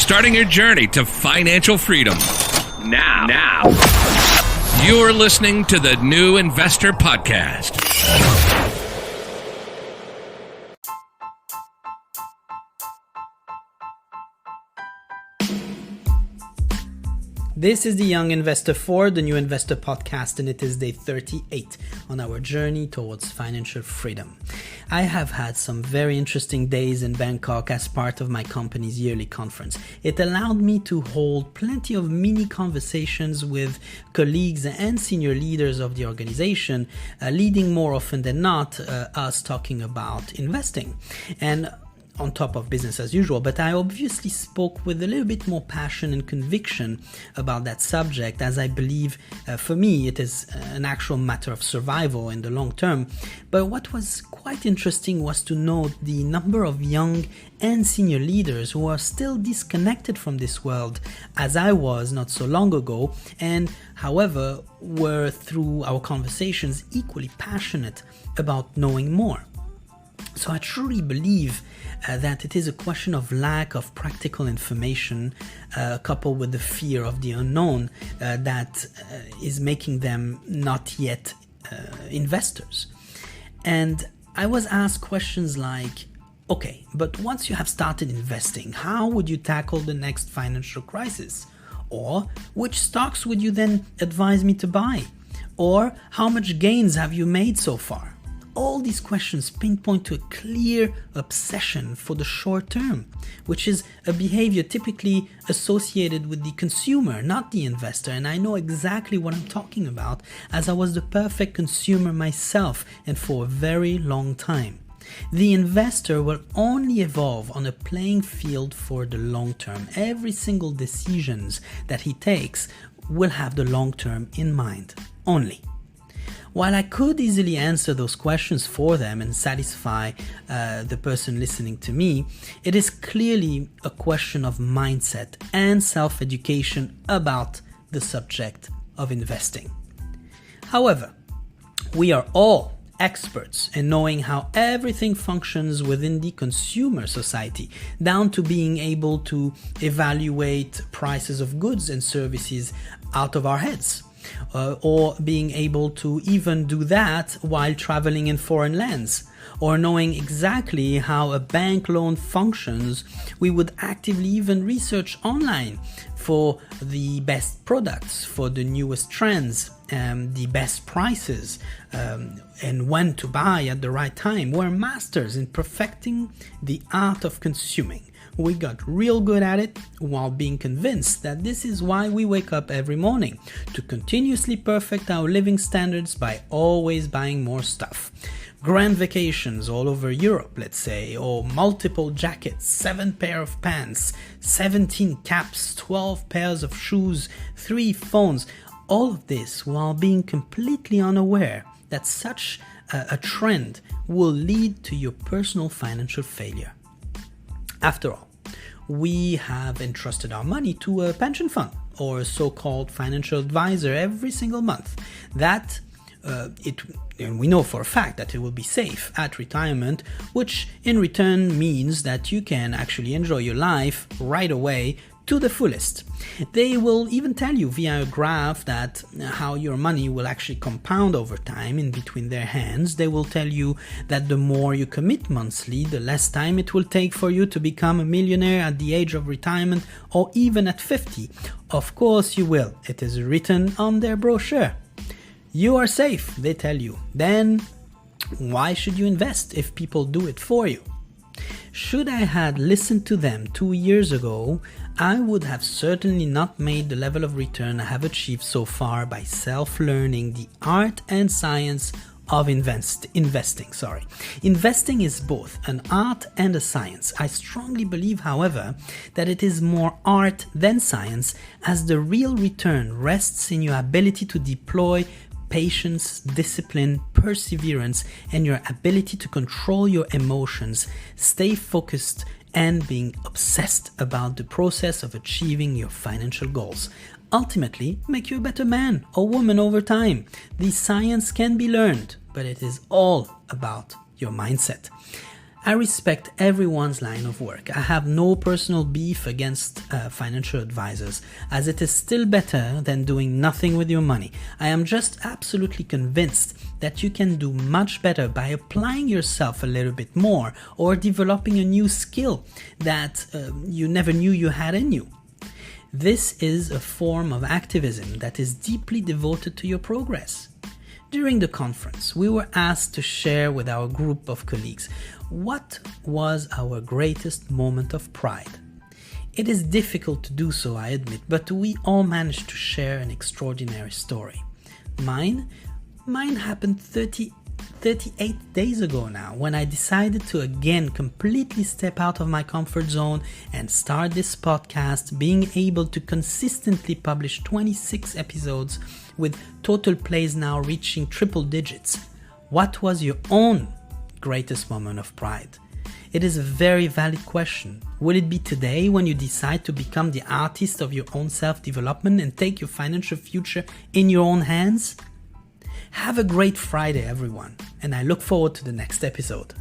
starting your journey to financial freedom. Now. You're listening to the New Investor Podcast. This is the Young Investor for the New Investor Podcast, and it is day 38 on our journey towards financial freedom. I have had some very interesting days in Bangkok as part of my company's yearly conference. It allowed me to hold plenty of mini conversations with colleagues and senior leaders of the organization, leading more often than not us talking about investing. And on top of business as usual, but I obviously spoke with a little bit more passion and conviction about that subject, as I believe for me it is an actual matter of survival in the long term. But what was quite interesting was to note the number of young and senior leaders who are still disconnected from this world, as I was not so long ago, and however were through our conversations equally passionate about knowing more. So I truly believe that it is a question of lack of practical information coupled with the fear of the unknown that is making them not yet investors. And I was asked questions like, okay, but once you have started investing, how would you tackle the next financial crisis? Or which stocks would you then advise me to buy? Or how much gains have you made so far? All these questions pinpoint to a clear obsession for the short term, which is a behavior typically associated with the consumer, not the investor. And I know exactly what I'm talking about, as I was the perfect consumer myself and for a very long time. The investor will only evolve on a playing field for the long term. Every single decisions that he takes will have the long term in mind only. While I could easily answer those questions for them and satisfy the person listening to me, it is clearly a question of mindset and self-education about the subject of investing. However, we are all experts in knowing how everything functions within the consumer society, down to being able to evaluate prices of goods and services out of our heads. Or being able to even do that while traveling in foreign lands, or knowing exactly how a bank loan functions. We would actively even research online for the best products, for the newest trends, the best prices, and when to buy at the right time. We're masters in perfecting the art of consuming. We got real good at it while being convinced that this is why we wake up every morning, to continuously perfect our living standards by always buying more stuff. Grand vacations all over Europe, let's say, or multiple jackets, 7 pair of pants, 17 caps, 12 pairs of shoes, 3 phones. All of this while being completely unaware that such a trend will lead to your personal financial failure. After all, we have entrusted our money to a pension fund or a so-called financial advisor every single month. And we know for a fact that it will be safe at retirement, which in return means that you can actually enjoy your life right away to the fullest. They will even tell you via a graph that how your money will actually compound over time in between their hands. They will tell you that the more you commit monthly, the less time it will take for you to become a millionaire at the age of retirement or even at 50. Of course you will. It is written on their brochure. You are safe, they tell you. Then why should you invest if people do it for you? Should I had listened to them 2 years ago, I would have certainly not made the level of return I have achieved so far by self-learning the art and science of investing. Investing is both an art and a science. I strongly believe, however, that it is more art than science, as the real return rests in your ability to deploy patience, discipline, perseverance, and your ability to control your emotions, stay focused, and being obsessed about the process of achieving your financial goals. Ultimately, make you a better man or woman over time. The science can be learned, but it is all about your mindset. I respect everyone's line of work. I have no personal beef against financial advisors, as it is still better than doing nothing with your money. I am just absolutely convinced that you can do much better by applying yourself a little bit more or developing a new skill that you never knew you had in you. This is a form of activism that is deeply devoted to your progress. During the conference, we were asked to share with our group of colleagues what was our greatest moment of pride. It is difficult to do so, I admit, but we all managed to share an extraordinary story. Mine happened 38 days ago now, when I decided to again completely step out of my comfort zone and start this podcast, being able to consistently publish 26 episodes with total plays now reaching triple digits. What was your own greatest moment of pride? It is a very valid question. Will it be today when you decide to become the artist of your own self-development and take your financial future in your own hands? Have a great Friday, everyone, and I look forward to the next episode.